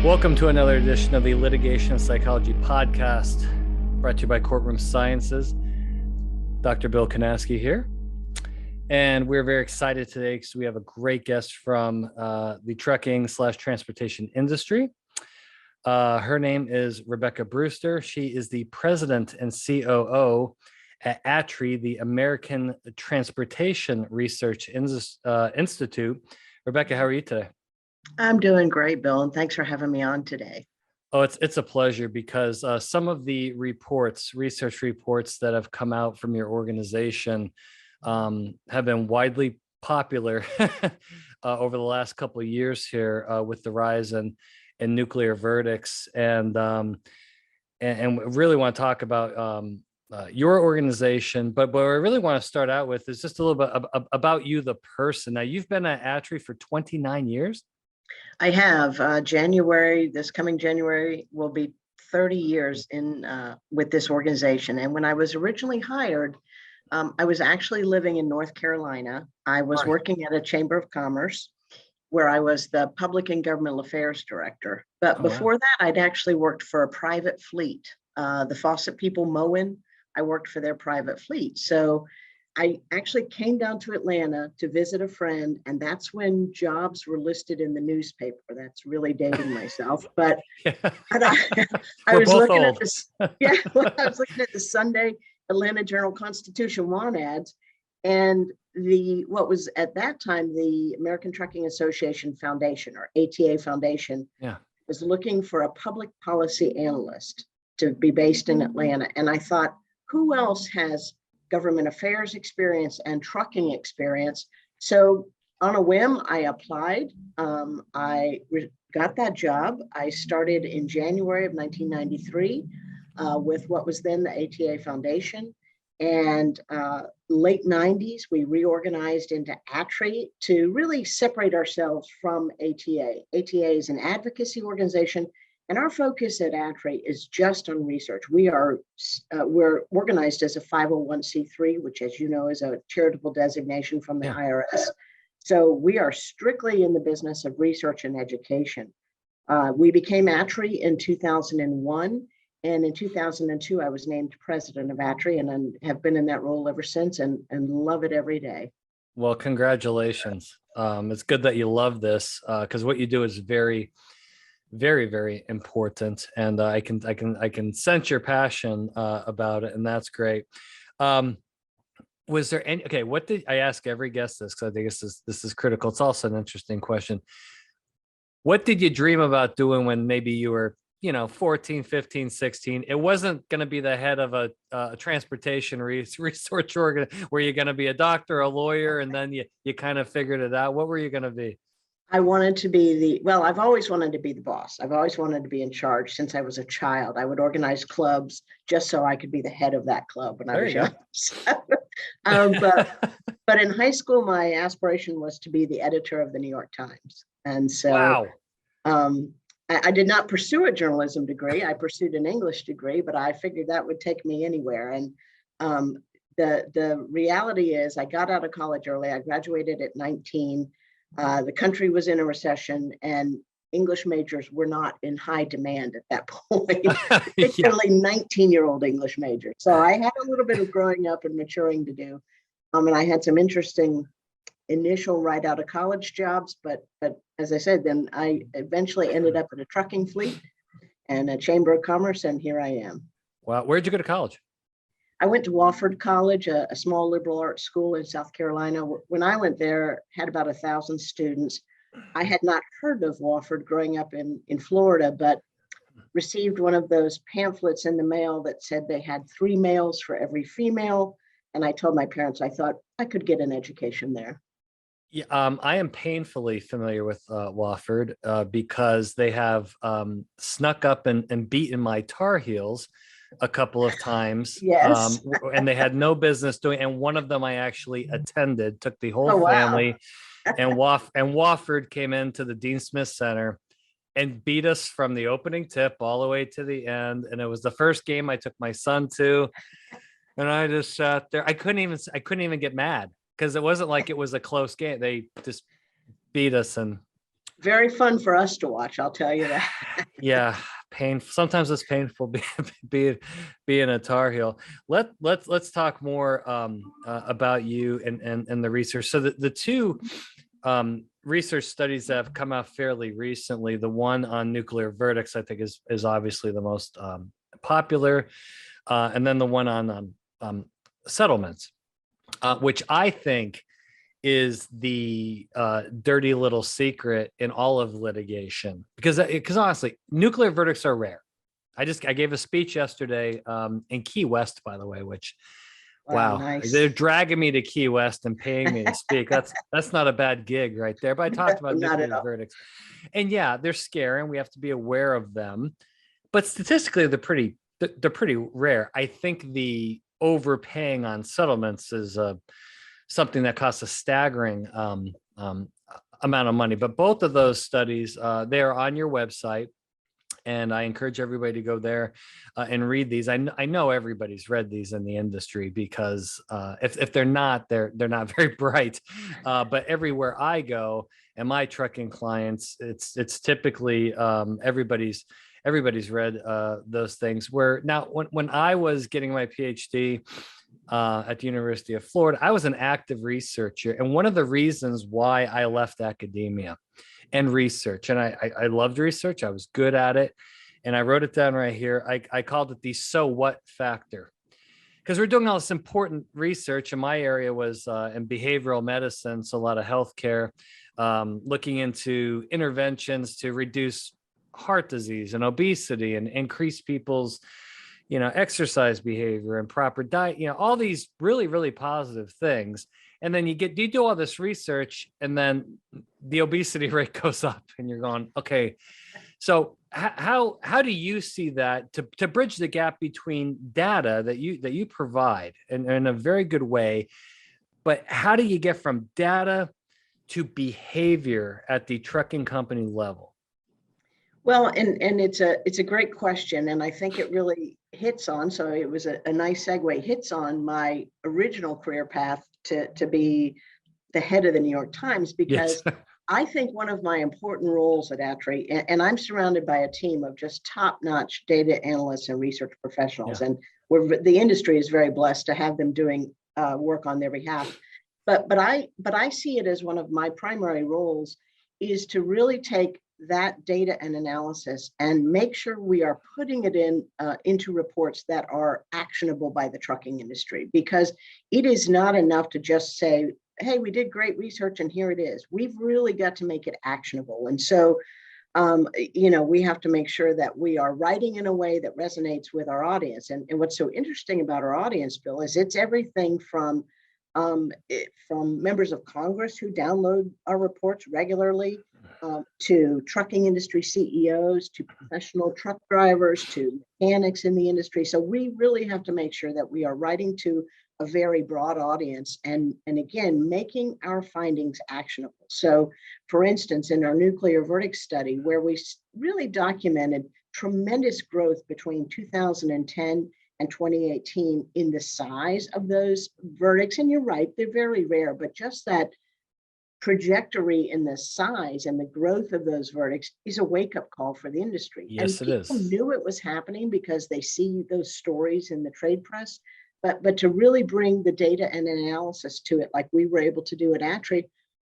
Welcome to another edition of the Litigation Psychology Podcast, brought to you by Courtroom Sciences. Dr. Bill Kanasky here. And we're very excited today because we have a great guest from the trucking/transportation industry. Her name is Rebecca Brewster. She is the president and COO at ATRI, the American Transportation Research Institute. Rebecca, how are you today? I'm doing great, Bill, and thanks for having me on today. Oh, it's a pleasure because some of the research reports that have come out from your organization have been widely popular over the last couple of years here with the rise in nuclear verdicts, and really want to talk about your organization. But what I really want to start out with is just a little bit about you, the person. Now, you've been at ATRI for 29 years. I have this coming January will be 30 years in with this organization. And when I was originally hired, I was actually living in North Carolina. I was working at a Chamber of Commerce where I was the Public and Government Affairs Director. But before that, I'd actually worked for a private fleet. The Faucet people, Moen, I worked for their private fleet. So I actually came down to Atlanta to visit a friend, and that's when jobs were listed in the newspaper. That's really dating myself, but, Yeah. I was looking at this. Yeah, I was looking at the Sunday Atlanta Journal-Constitution want ads, and what was at that time the American Trucking Association Foundation, or ATA Foundation, was looking for a public policy analyst to be based in Atlanta, and I thought, who else has government affairs experience and trucking experience? So on a whim, I applied. I got that job. I started in January of 1993 with what was then the ATA Foundation. And late 90s, we reorganized into ATRI to really separate ourselves from ATA. ATA is an advocacy organization, and our focus at ATRI is just on research. We're organized as a 501c3, which, as you know, is a charitable designation from the IRS. So we are strictly in the business of research and education. We became ATRI in 2001. And in 2002, I was named president of ATRI, and have been in that role ever since, and love it every day. Well, congratulations. It's good that you love this because what you do is very, very, very important, and I can sense your passion about it, and that's great. Was there any? Okay, what did I ask every guest this? Because I think this is critical. It's also an interesting question. What did you dream about doing when maybe you were 14, 15, 16? It wasn't going to be the head of a transportation research organ. Were you going to be a doctor, a lawyer, and then you kind of figured it out? What were you going to be? I wanted to be I've always wanted to be the boss. I've always wanted to be in charge since I was a child. I would organize clubs just so I could be the head of that club when I was young. But in high school, my aspiration was to be the editor of the New York Times. And so I did not pursue a journalism degree. I pursued an English degree, but I figured that would take me anywhere. And the reality is I got out of college early. I graduated at 19. The country was in a recession, and English majors were not in high demand at that point, particularly 19-year-old English majors. So I had a little bit of growing up and maturing to do. And I had some interesting initial right out of college jobs, but as I said, then I eventually ended up in a trucking fleet and a Chamber of Commerce, and here I am. Wow. Where'd you go to college? I went to Wofford College, a small liberal arts school in South Carolina. When I went there, had about 1,000 students. I had not heard of Wofford growing up in Florida, but received one of those pamphlets in the mail that said they had 3 males for every female. And I told my parents I thought I could get an education there. Yeah, I am painfully familiar with Wofford because they have snuck up and beaten my Tar Heels a couple of times. Yes. And they had no business doing. And one of them I actually attended, took the whole family, and Wofford came into the Dean Smith Center and beat us from the opening tip all the way to the end. And it was the first game I took my son to, and I just sat there. I couldn't even get mad because it wasn't like it was a close game. They just beat us, and Very fun for us to watch, I'll tell you that. Yeah, sometimes it's painful being a Tar Heel. Let's talk more about you and the research. So the two research studies that have come out fairly recently, the one on nuclear verdicts, I think is obviously the most popular, and then the one on settlements, which I think is the dirty little secret in all of litigation, because honestly, nuclear verdicts are rare. I gave a speech yesterday in Key West, by the way, which wow, nice. They're dragging me to Key West and paying me to speak. That's not a bad gig right there. But I talked about nuclear verdicts, and yeah, they're scary, and we have to be aware of them. But statistically, they're pretty rare. I think the overpaying on settlements is something that costs a staggering amount of money. But both of those studies, they are on your website, and I encourage everybody to go there and read these. I know everybody's read these in the industry, because if they're not, they're not very bright. But everywhere I go and my trucking clients, it's typically everybody's read those things. Where now, when I was getting my PhD at the University of Florida, I was an active researcher. And one of the reasons why I left academia and research, and I loved research, I was good at it, and I wrote it down right here. I called it the so what factor, because we're doing all this important research. And my area was in behavioral medicine, so a lot of healthcare, looking into interventions to reduce heart disease and obesity and increase people's exercise behavior and proper diet, all these really, really positive things. And then you do all this research, and then the obesity rate goes up, and you're going, okay, so how do you see that to bridge the gap between data that you provide in a very good way, but how do you get from data to behavior at the trucking company level? Well, and it's a great question, and I think it really hits on. So it was a nice segue. Hits on my original career path to be the head of the New York Times, because yes. I think one of my important roles at ATRI, and I'm surrounded by a team of just top-notch data analysts and research professionals, and the industry is very blessed to have them doing work on their behalf. But I see it as one of my primary roles is to really take that data and analysis and make sure we are putting it into reports that are actionable by the trucking industry, because it is not enough to just say, hey, we did great research and here it is. We've really got to make it actionable. And so, we have to make sure that we are writing in a way that resonates with our audience. And what's so interesting about our audience, Bill, is it's everything from members of Congress who download our reports regularly, to trucking industry CEOs, to professional truck drivers, to mechanics in the industry. So we really have to make sure that we are writing to a very broad audience and again, making our findings actionable. So for instance, in our nuclear verdict study, where we really documented tremendous growth between 2010 and 2018 in the size of those verdicts. And you're right, they're very rare, but just that trajectory in the size and the growth of those verdicts is a wake-up call for the industry. Yes, and it is. People knew it was happening because they see those stories in the trade press, but to really bring the data and analysis to it, like we were able to do at ATRI,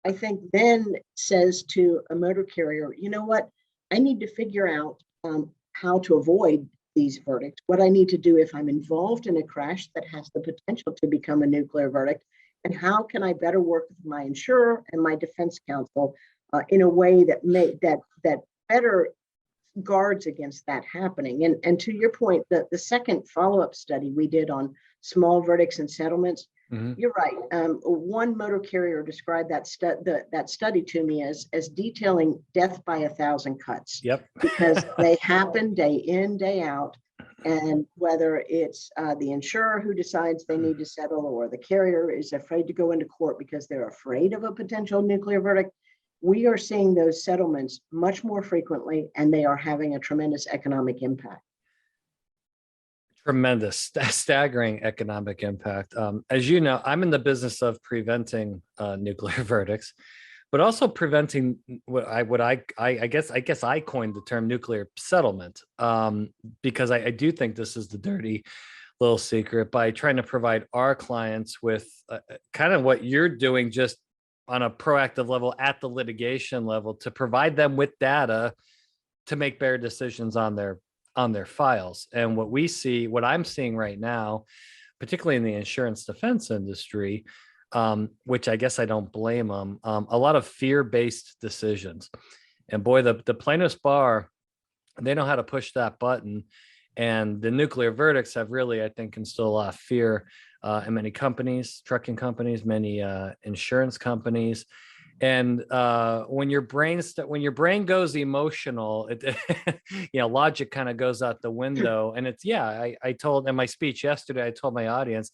I think then says to a motor carrier, you know what, I need to figure out how to avoid these verdicts, what I need to do if I'm involved in a crash that has the potential to become a nuclear verdict, and how can I better work with my insurer and my defense counsel in a way that better guards against that happening. And to your point, the second follow-up study we did on small verdicts and settlements, you're right. One motor carrier described that study to me as detailing death by 1,000 cuts. Yep. Because they happen day in, day out. And whether it's the insurer who decides they need to settle, or the carrier is afraid to go into court because they're afraid of a potential nuclear verdict, we are seeing those settlements much more frequently, and they are having a tremendous economic impact. Tremendous, staggering economic impact. As you know, I'm in the business of preventing nuclear verdicts, but also preventing I guess I coined the term nuclear settlement, because I do think this is the dirty little secret, by trying to provide our clients with kind of what you're doing, just on a proactive level at the litigation level, to provide them with data to make better decisions on their files. And what I'm seeing right now, particularly in the insurance defense industry, which I guess I don't blame them, a lot of fear-based decisions. And boy, the plaintiff's bar, they know how to push that button. And the nuclear verdicts have really, I think, instilled a lot of fear in many companies, trucking companies, many insurance companies. And when your brain goes emotional, logic kind of goes out the window. And I told in my speech yesterday, I told my audience,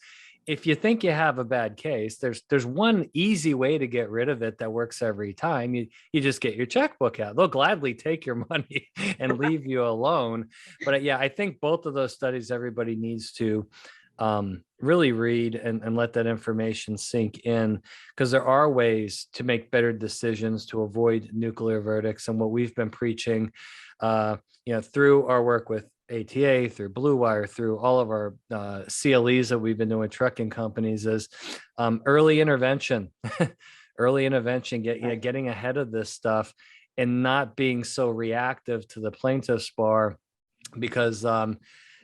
if you think you have a bad case, there's one easy way to get rid of it that works every time. You just get your checkbook out. They'll gladly take your money and leave you alone. But I think both of those studies, everybody needs to really read and let that information sink in, because there are ways to make better decisions to avoid nuclear verdicts. And what we've been preaching, through our work with ATA, through Blue Wire, through all of our CLEs that we've been doing with trucking companies, is early intervention, getting ahead of this stuff and not being so reactive to the plaintiff's bar, because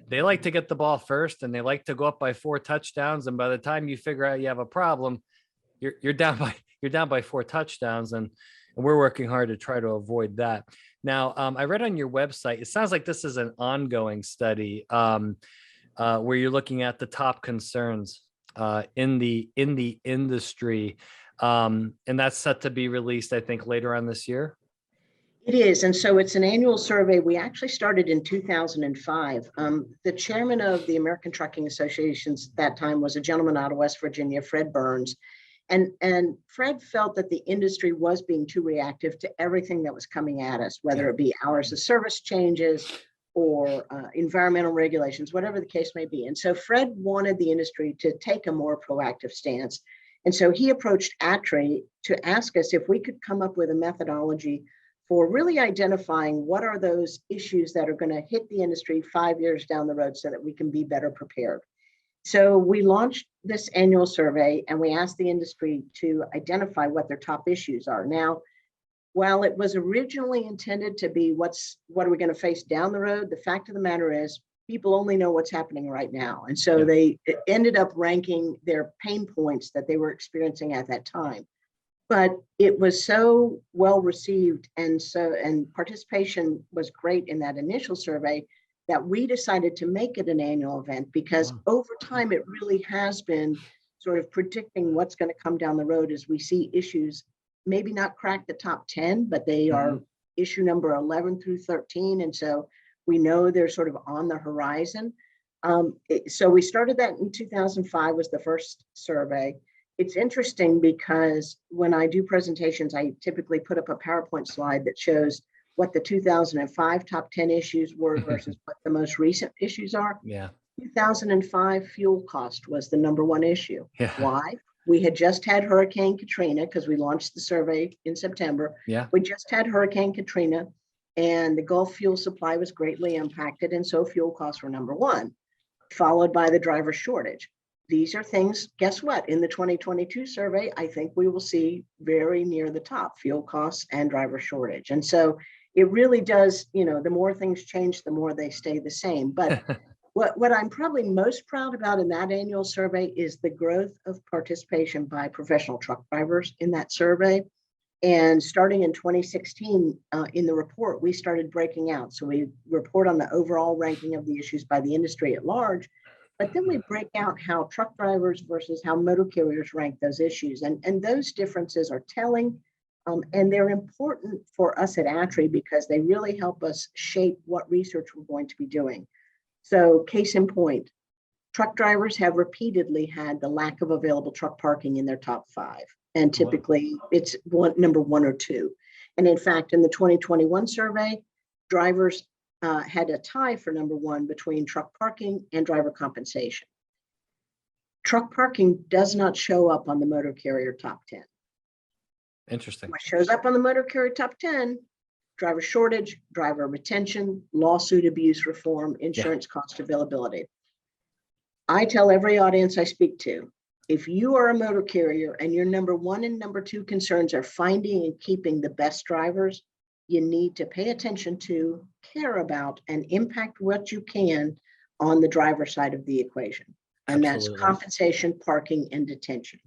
they like to get the ball first, and they like to go up by 4 touchdowns. And by the time you figure out you have a problem, you're down by 4 touchdowns. And we're working hard to try to avoid that. Now, I read on your website, it sounds like this is an ongoing study where you're looking at the top concerns in the industry, and that's set to be released, I think, later on this year. It is. And so it's an annual survey. We actually started in 2005. The chairman of the American Trucking Associations at that time was a gentleman out of West Virginia, Fred Burns. And Fred felt that the industry was being too reactive to everything that was coming at us, whether it be hours of service changes or environmental regulations, whatever the case may be. And so Fred wanted the industry to take a more proactive stance. And so he approached ATRI to ask us if we could come up with a methodology for really identifying what are those issues that are going to hit the industry 5 years down the road so that we can be better prepared. So we launched this annual survey, and we asked the industry to identify what their top issues are. Now, while it was originally intended to be what are we going to face down the road, the fact of the matter is people only know what's happening right now. And so they ended up ranking their pain points that they were experiencing at that time. But it was so well received, and participation was great in that initial survey, that we decided to make it an annual event, because over time it really has been sort of predicting what's going to come down the road as we see issues maybe not crack the top 10, but they are issue number 11 through 13. And so we know they're sort of on the horizon. So we started that in 2005 was the first survey. It's interesting because when I do presentations, I typically put up a PowerPoint slide that shows what the 2005 top 10 issues were versus what the most recent issues are. 2005 fuel cost was the number 1 issue. Why? We had just had Hurricane Katrina, because we launched the survey in September. We just had Hurricane Katrina, and the Gulf fuel supply was greatly impacted. And so fuel costs were number 1, followed by the driver shortage. These are things, guess what? In the 2022 survey, I think we will see very near the top, fuel costs and driver shortage. And so it really does, the more things change, the more they stay the same. But what I'm probably most proud about in that annual survey is the growth of participation by professional truck drivers in that survey. And starting in 2016, in the report, we started breaking out. So we report on the overall ranking of the issues by the industry at large, but then we break out how truck drivers versus how motor carriers rank those issues. And those differences are telling. And they're important for us at ATRI because they really help us shape what research we're going to be doing. So case in point, truck drivers have repeatedly had the lack of available truck parking in their top 5. And typically it's number 1 or 2. And in fact, in the 2021 survey, drivers had a tie for number 1 between truck parking and driver compensation. Truck parking does not show up on the motor carrier top 10. Interesting. What shows up on the motor carrier top 10, driver shortage, driver retention, lawsuit abuse reform, insurance cost availability. I tell every audience I speak to, if you are a motor carrier and your number one and number two concerns are finding and keeping the best drivers, you need to pay attention to, care about, and impact what you can on the driver side of the equation. And Absolutely. that's compensation, parking, and detention.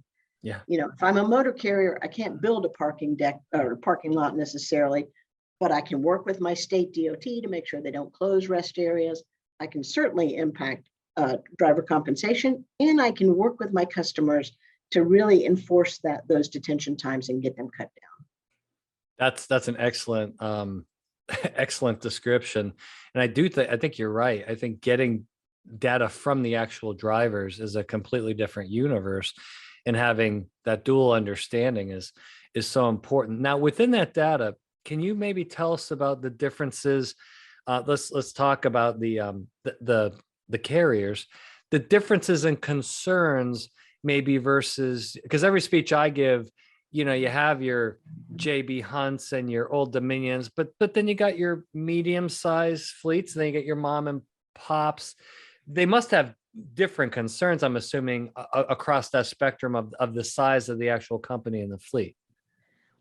Yeah. You know, if I'm a motor carrier, I can't build a parking deck or parking lot necessarily, but I can work with my state DOT to make sure they don't close rest areas. I can certainly impact driver compensation, and I can work with my customers to really enforce those detention times and get them cut down. That's an excellent excellent description. And I think you're right. I think getting data from the actual drivers is a completely different universe, and having that dual understanding is so important. Now, within that data, can you maybe tell us about the differences? Let's talk about the carriers, the differences and concerns maybe versus, because every speech I give, you know, you have your JB Hunts and your Old Dominions, but then you got your medium-sized fleets, and then you get your mom and pops. They must have different concerns, I'm assuming, across that spectrum of the size of the actual company and the fleet.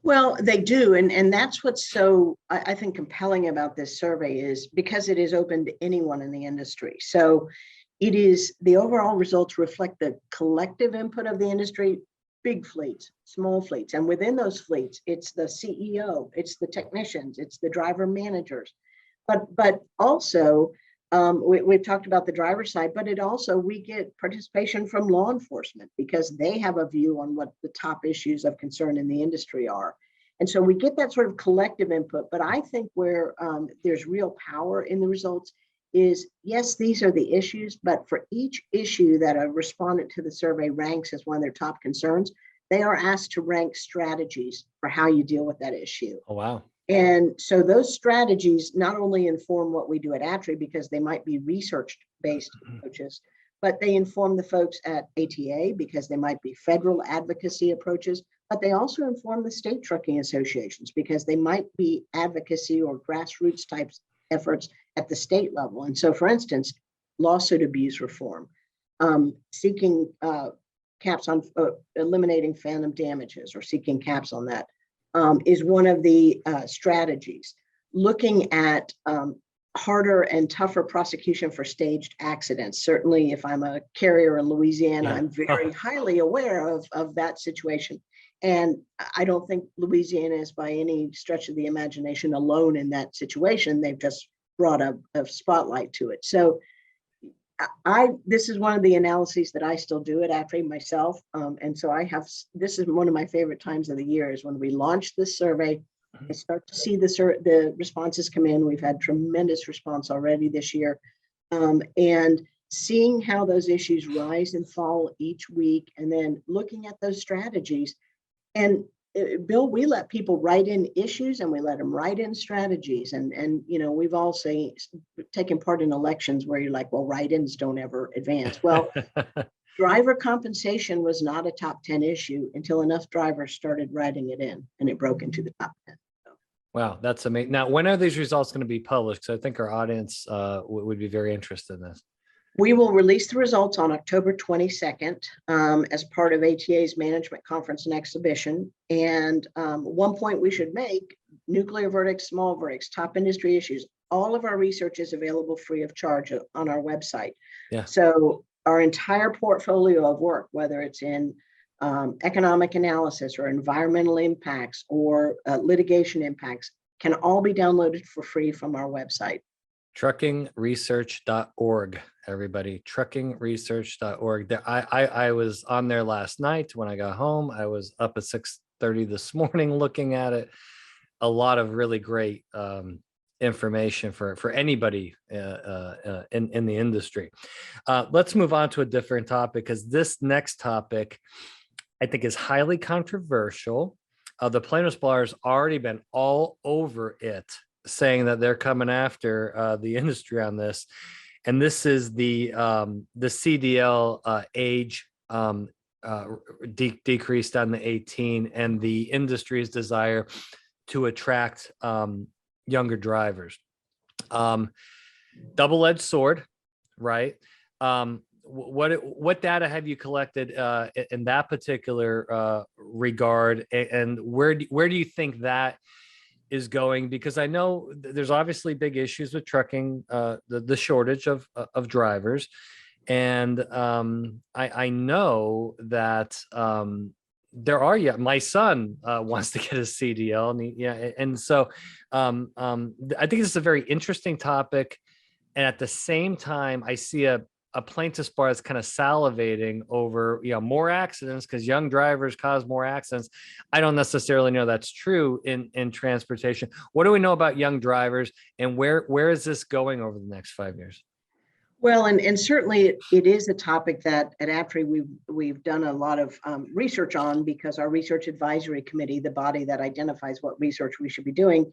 Well, they do. And that's what's so, I think, compelling about this survey, is because it is open to anyone in the industry. So it is, the overall results reflect the collective input of the industry, big fleets, small fleets. And within those fleets, it's the CEO, it's the technicians, it's the driver managers. But also, we've talked about the driver's side, but it also, we get participation from law enforcement because they have a view on what the top issues of concern in the industry are. And so we get that sort of collective input. But I think where there's real power in the results is, yes, these are the issues, but for each issue that a respondent to the survey ranks as one of their top concerns, they are asked to rank strategies for how you deal with that issue. Oh, wow. And so those strategies not only inform what we do at ATRI, because they might be research-based approaches, but they inform the folks at ATA because they might be federal advocacy approaches, but they also inform the state trucking associations because they might be advocacy or grassroots types efforts at the state level. And so, for instance, lawsuit abuse reform, seeking caps on eliminating phantom damages or seeking caps on that, is one of the strategies. Looking at harder and tougher prosecution for staged accidents. Certainly, if I'm a carrier in Louisiana, I'm very highly aware of that situation. And I don't think Louisiana is by any stretch of the imagination alone in that situation. They've just brought a spotlight to it. So this is one of the analyses that I still do at ATRI myself. And so this is one of my favorite times of the year, is when we launch this survey. I start to see the responses come in. We've had tremendous response already this year. And seeing how those issues rise and fall each week, and then looking at those strategies. And Bill, we let people write in issues and we let them write in strategies. And you know, we've all taken part in elections where you're like, well, write-ins don't ever advance. Well, driver compensation was not a top 10 issue until enough drivers started writing it in, and it broke into the top 10. Wow, that's amazing. Now, when are these results going to be published? Because I think our audience would be very interested in this. We will release the results on October 22nd as part of ATA's management conference and exhibition. And one point we should make: nuclear verdicts, small verdicts, top industry issues, all of our research is available free of charge on our website. Yeah. So our entire portfolio of work, whether it's in economic analysis or environmental impacts or litigation impacts, can all be downloaded for free from our website. Truckingresearch.org, everybody. Truckingresearch.org. I was on there last night when I got home. I was up at 6:30 this morning looking at it. A lot of really great information for anybody in the industry. Let's move on to a different topic, because this next topic I think is highly controversial. The plaintiffs' bar has already been all over it, saying that they're coming after the industry on this. And this is the CDL age decreased on the 18, and the industry's desire to attract younger drivers. Double-edged sword, right? What data have you collected in that particular regard, and where do you think that is going? Because I know there's obviously big issues with trucking, the shortage of drivers, and I know that there are, my son wants to get a CDL, and and so I think this is a very interesting topic, and at the same time, I see a plaintiff's bar that's kind of salivating over more accidents because young drivers cause more accidents. I don't necessarily know that's true in transportation. What do we know about young drivers, and where is this going over the next 5 years? Well, and certainly it is a topic that at ATRI we've done a lot of research on, because our research advisory committee, the body that identifies what research we should be doing,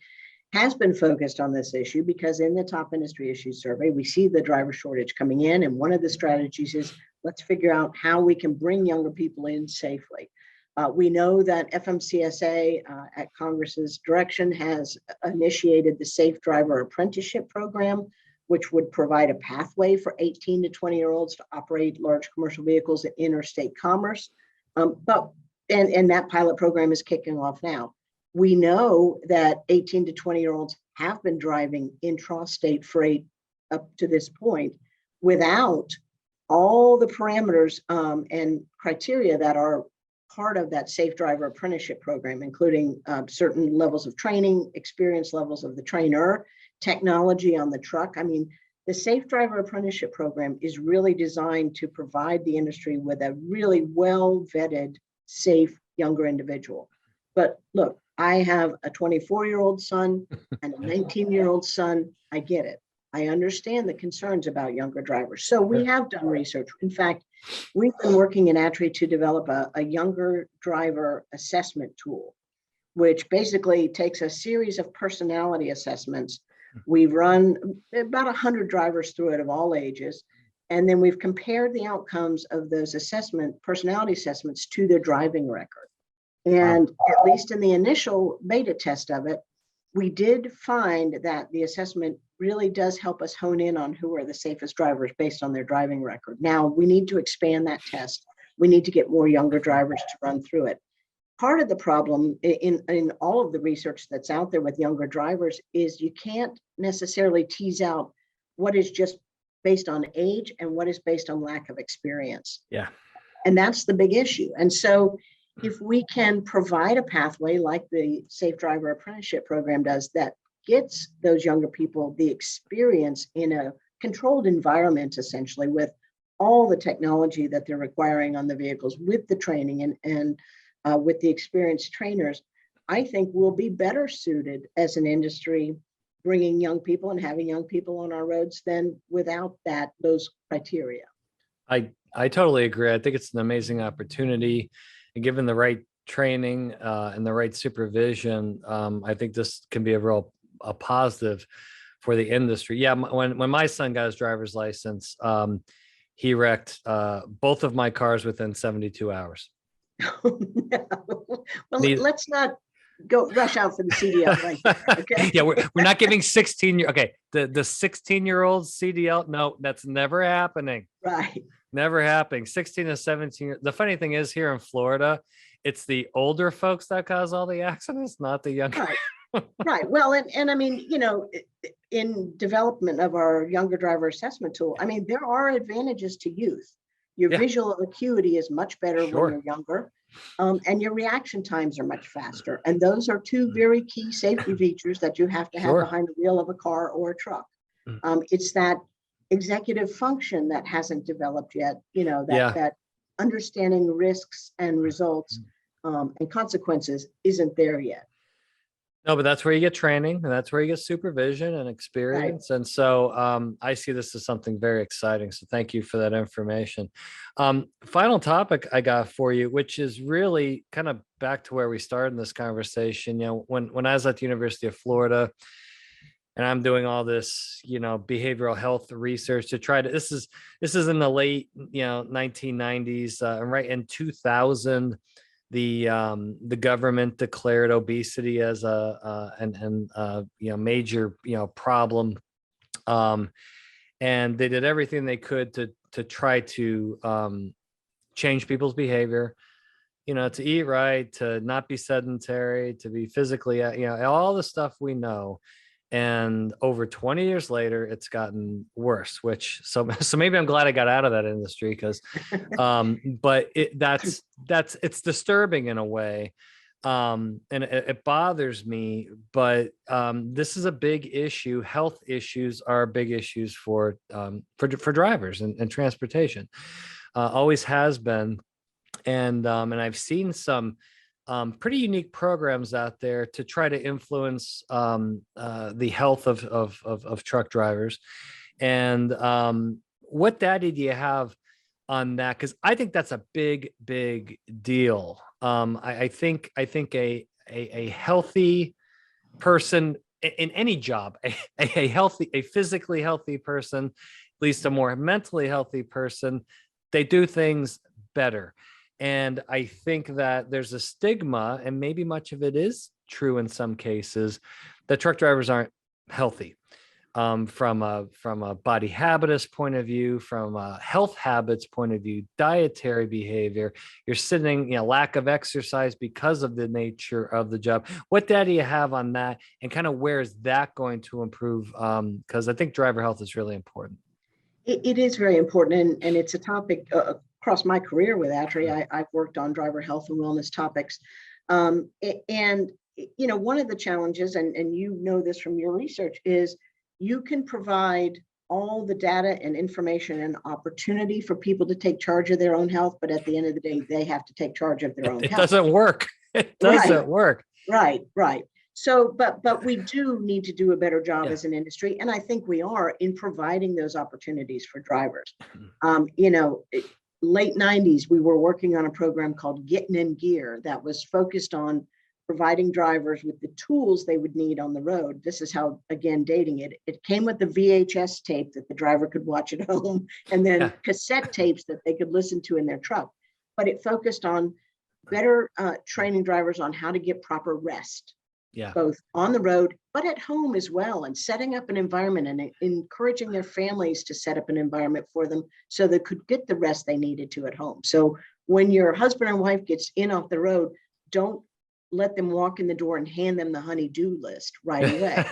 has been focused on this issue, because in the top industry issues survey, we see the driver shortage coming in. And one of the strategies is, let's figure out how we can bring younger people in safely. We know that FMCSA at Congress's direction has initiated the Safe Driver Apprenticeship Program, which would provide a pathway for 18 to 20-year-olds to operate large commercial vehicles in interstate commerce. And that pilot program is kicking off now. We know that 18 to 20-year-olds have been driving intrastate freight up to this point without all the parameters and criteria that are part of that Safe Driver Apprenticeship Program, including certain levels of training, experience levels of the trainer, technology on the truck. I mean, the Safe Driver Apprenticeship Program is really designed to provide the industry with a really well-vetted, safe, younger individual. But look, I have a 24-year-old son and a 19-year-old son. I get it. I understand the concerns about younger drivers. So we have done research. In fact, we've been working in ATRI to develop a younger driver assessment tool, which basically takes a series of personality assessments. We've run about 100 drivers through it of all ages. And then we've compared the outcomes of those personality assessments to their driving record. And at least in the initial beta test of it, we did find that the assessment really does help us hone in on who are the safest drivers based on their driving record. Now, we need to expand that test. We need to get more younger drivers to run through it. Part of the problem in all of the research that's out there with younger drivers is you can't necessarily tease out what is just based on age and what is based on lack of experience. Yeah. And that's the big issue. And so if we can provide a pathway like the Safe Driver Apprenticeship Program does, that gets those younger people the experience in a controlled environment, essentially, with all the technology that they're requiring on the vehicles, with the training and with the experienced trainers, I think we'll be better suited as an industry bringing young people and having young people on our roads than without those criteria. I totally agree. I think it's an amazing opportunity, and given the right training and the right supervision, I think this can be a positive for the industry. Yeah, when my son got his driver's license, he wrecked both of my cars within 72 hours. Oh, no. Well, let's not go rush out for the CDL right there, okay? Yeah, we're not giving 16 year. Okay, the 16-year-old CDL. No, that's never happening. Right. Never happening. 16 to 17. The funny thing is, here in Florida, it's the older folks that cause all the accidents, not the younger. Right. Right. Well, and I mean, in development of our younger driver assessment tool, I mean, there are advantages to youth. Your visual acuity is much better when you're younger, and your reaction times are much faster. And those are two very key safety features that you have to have behind the wheel of a car or a truck. It's that executive function that hasn't developed yet, that understanding risks and results and consequences isn't there yet. No, but that's where you get training, and that's where you get supervision and experience. Right. And so I see this as something very exciting. So thank you for that information. Final topic I got for you, which is really kind of back to where we started in this conversation. When I was at the University of Florida, and I'm doing all this, behavioral health research to try to, this is in the late, 1990s, and right in 2000, the government declared obesity as a major, problem. And they did everything they could to try to change people's behavior, to eat right, to not be sedentary, to be physically, all the stuff we know. And over 20 years later, it's gotten worse, so maybe I'm glad I got out of that industry, because but it's disturbing in a way. And it bothers me, but this is a big issue. Health issues are big issues for drivers and transportation. Always has been. And I've seen some pretty unique programs out there to try to influence the health of truck drivers. And what data do you have on that? Because I think that's a big deal. I think a healthy person in any job, a physically healthy person, at least a more mentally healthy person, they do things better. And I think that there's a stigma, and maybe much of it is true in some cases, that truck drivers aren't healthy. From a body habitus point of view, from a health habits point of view, dietary behavior, you're sitting, lack of exercise because of the nature of the job. What data do you have on that, and kind of where is that going to improve? Because I think driver health is really important. It is very important, and it's a topic across my career with ATRI. I've worked on driver health and wellness topics. And, one of the challenges, and this from your research, is you can provide all the data and information and opportunity for people to take charge of their own health, but at the end of the day, they have to take charge of their own health. It doesn't work. It doesn't work. Right. So, but we do need to do a better job as an industry, and I think we are, in providing those opportunities for drivers. Late 90s, we were working on a program called Getting in Gear that was focused on providing drivers with the tools they would need on the road. This is how, again, dating it. It came with the VHS tape that the driver could watch at home, and then cassette tapes that they could listen to in their truck. But it focused on better training drivers on how to get proper rest. Both on the road, but at home as well, and setting up an environment and encouraging their families to set up an environment for them so they could get the rest they needed to at home. So when your husband and wife gets in off the road, don't let them walk in the door and hand them the honey-do list right away.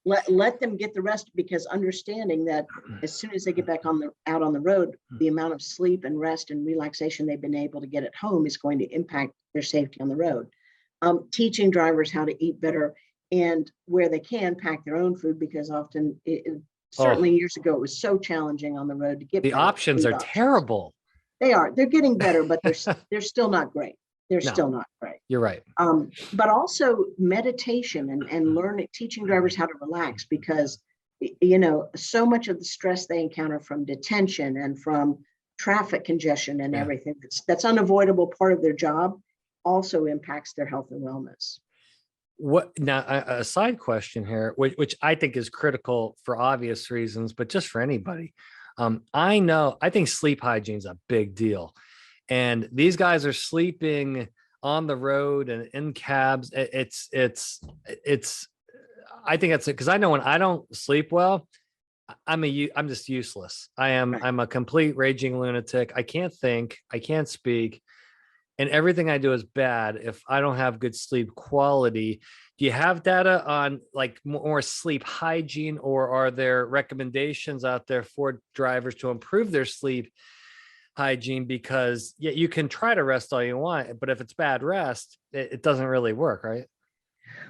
Let them get the rest, because understanding that as soon as they get back out on the road, the amount of sleep and rest and relaxation they've been able to get at home is going to impact their safety on the road. Teaching drivers how to eat better, and where they can, pack their own food, because often, certainly years ago, it was so challenging on the road to get the options are terrible. They are. They're getting better, but they're still not great. Still not great. You're right. But also meditation and learning, teaching drivers how to relax, because so much of the stress they encounter from detention and from traffic congestion and everything that's unavoidable part of their job also impacts their health and wellness. What now? A side question here, which I think is critical for obvious reasons, but just for anybody. I think sleep hygiene is a big deal, and these guys are sleeping on the road and in cabs. I think that's it, because I know when I don't sleep well, I'm just useless. I'm a complete raging lunatic. I can't think. I can't speak. And everything I do is bad if I don't have good sleep quality. Do you have data on like more sleep hygiene, or are there recommendations out there for drivers to improve their sleep hygiene? Because you can try to rest all you want, but if it's bad rest, it doesn't really work, right?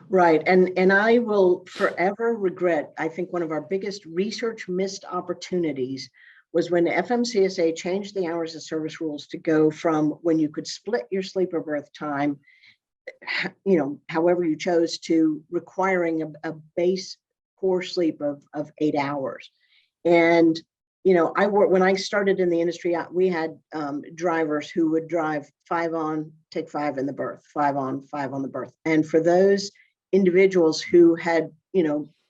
Right. And I will forever regret, I think one of our biggest research missed opportunities was when the FMCSA changed the hours of service rules to go from when you could split your sleeper berth time, however you chose, to requiring a base core sleep of 8 hours. And, when I started in the industry, we had drivers who would drive 5 on, take 5 in the berth, 5 on, 5 on the berth. And for those individuals who had,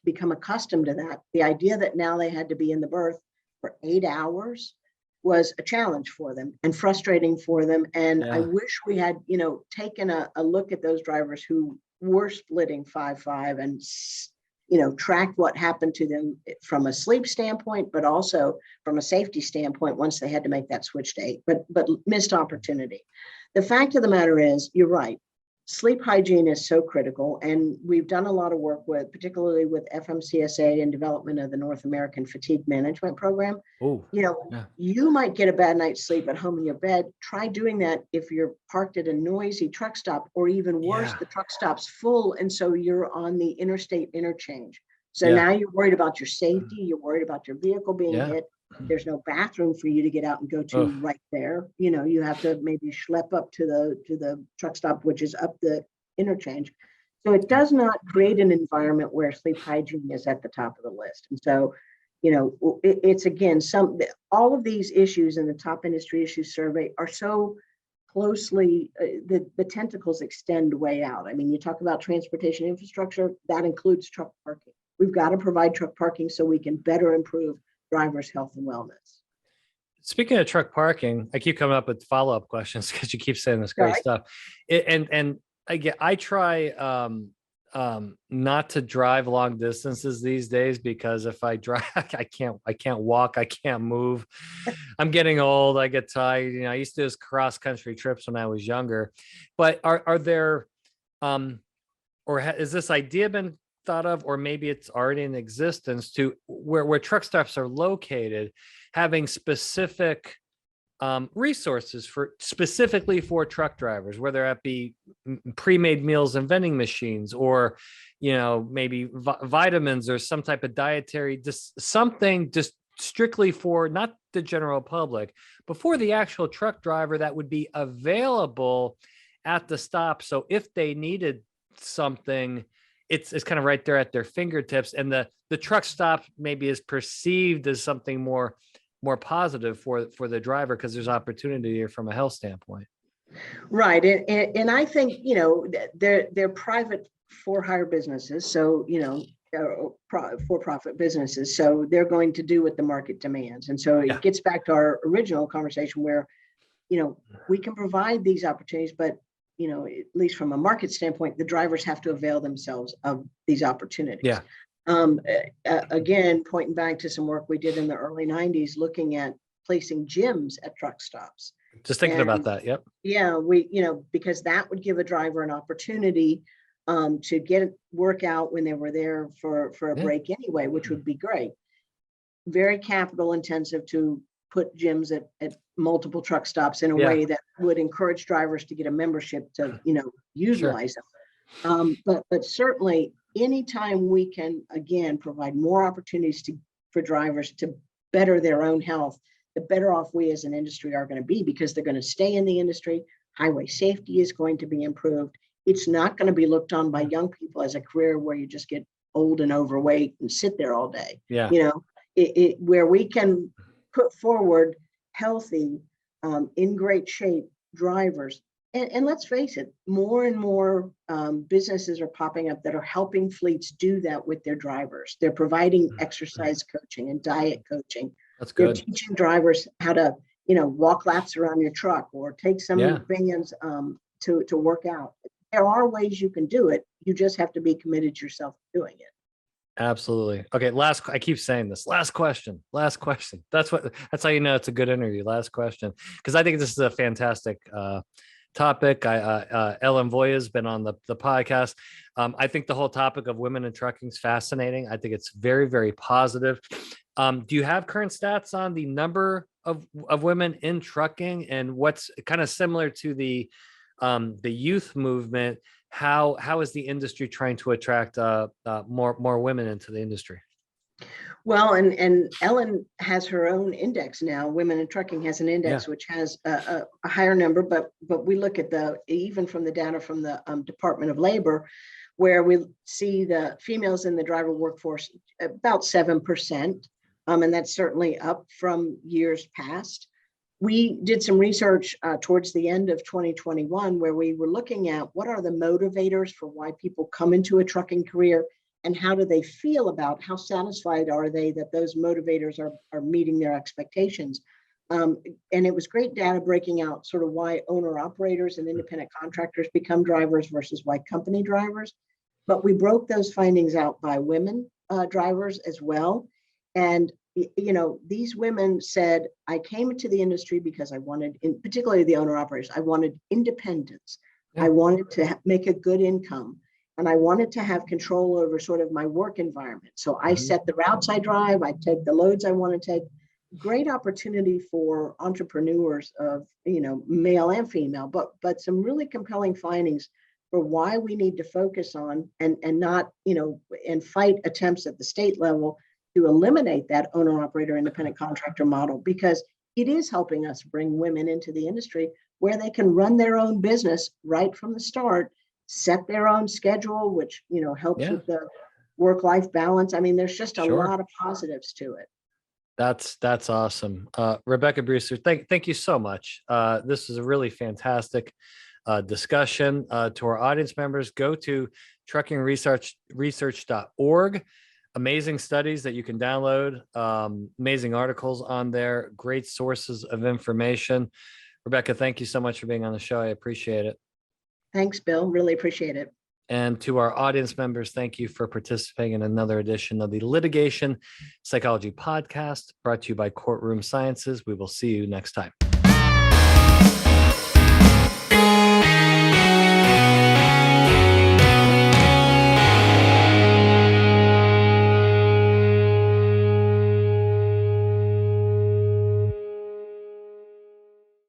become accustomed to that. The idea that now they had to be in the berth for 8 hours was a challenge for them and frustrating for them. And I wish we had, taken a look at those drivers who were splitting 5-5 and, tracked what happened to them from a sleep standpoint, but also from a safety standpoint once they had to make that switch date, but missed opportunity. The fact of the matter is, you're right. Sleep hygiene is so critical, and we've done a lot of work particularly with FMCSA and development of the North American Fatigue Management Program. You might get a bad night's sleep at home in your bed. Try doing that if you're parked at a noisy truck stop, or even worse, the truck stop's full, and so you're on the interstate interchange. So now you're worried about your safety, you're worried about your vehicle being hit. There's no bathroom for you to get out and go to right there. You have to maybe schlep up to the truck stop, which is up the interchange. So it does not create an environment where sleep hygiene is at the top of the list. And so, it's again, all of these issues in the top industry issues survey are so closely, the tentacles extend way out. I mean, you talk about transportation infrastructure, that includes truck parking. We've got to provide truck parking so we can better improve drivers' health and wellness. Speaking of truck parking, I keep coming up with follow-up questions because you keep saying this great stuff. I try not to drive long distances these days, because if I drive, I can't walk, I can't move. I'm getting old. I get tired. I used to do this cross-country trips when I was younger. But are there, has this idea been thought of, or maybe it's already in existence, to where truck stops are located, having specific resources specifically for truck drivers, whether that be pre-made meals and vending machines, or maybe vitamins or some type of dietary, something just strictly for not the general public, but for the actual truck driver, that would be available at the stop. So if they needed something, it's kind of right there at their fingertips, and the truck stop maybe is perceived as something more positive for the driver, because there's opportunity here from a health standpoint. Right. And I think, they're private for-hire businesses. So, for-profit businesses. So they're going to do what the market demands. And so it gets back to our original conversation where, we can provide these opportunities, but at least from a market standpoint, the drivers have to avail themselves of these opportunities. Again, pointing back to some work we did in the early 90s, looking at placing gyms at truck stops. Just thinking about that. Yep. Yeah, because that would give a driver an opportunity to get work out when they were there for a break anyway, which would be great. Very capital intensive to put gyms at multiple truck stops in a way that would encourage drivers to get a membership to, utilize them. But certainly anytime we can, again, provide more opportunities for drivers to better their own health, the better off we as an industry are going to be, because they're going to stay in the industry. Highway safety is going to be improved. It's not going to be looked on by young people as a career where you just get old and overweight and sit there all day. Where we can put forward healthy, in great shape drivers. And let's face it, more and more businesses are popping up that are helping fleets do that with their drivers. They're providing exercise coaching and diet coaching. That's good. They're teaching drivers how to, walk laps around your truck, or take some vans to work out. There are ways you can do it. You just have to be committed yourself to doing it. Absolutely. Okay. I keep saying this. Last question. That's how you know it's a good interview. Last question. Because I think this is a fantastic topic. Ellen Voya has been on the podcast. I think the whole topic of women in trucking is fascinating. I think it's very, very positive. Do you have current stats on the number of women in trucking, and what's kind of similar to the youth movement? How is the industry trying to attract more women into the industry? Well, and Ellen has her own index now. Women in Trucking has an index which has a higher number, but we look at even from the data from the Department of Labor, where we see the females in the driver workforce about 7%, and that's certainly up from years past. We did some research towards the end of 2021 where we were looking at what are the motivators for why people come into a trucking career, and how do they feel about how satisfied are they that those motivators are meeting their expectations. And it was great data breaking out sort of why owner operators and independent contractors become drivers versus white company drivers. But we broke those findings out by women drivers as well. And, these women said, I came into the industry because I wanted, particularly the owner operators, I wanted independence. Yeah. I wanted to make a good income. And I wanted to have control over sort of my work environment. So I set the routes I drive, I take the loads I want to take. Great opportunity for entrepreneurs of, male and female, but some really compelling findings for why we need to focus on and not, and fight attempts at the state level to eliminate that owner operator independent contractor model, because it is helping us bring women into the industry where they can run their own business right from the start, set their own schedule, which, helps with the work-life balance. I mean, there's just a lot of positives to it. That's awesome. Rebecca Brewster, thank you so much. This is a really fantastic discussion. To our audience members, go to truckingresearch.org. Amazing studies that you can download, amazing articles on there, great sources of information. Rebecca, thank you so much for being on the show. I appreciate it. Thanks, Bill. Really appreciate it. And to our audience members, thank you for participating in another edition of the Litigation Psychology Podcast, brought to you by Courtroom Sciences. We will see you next time.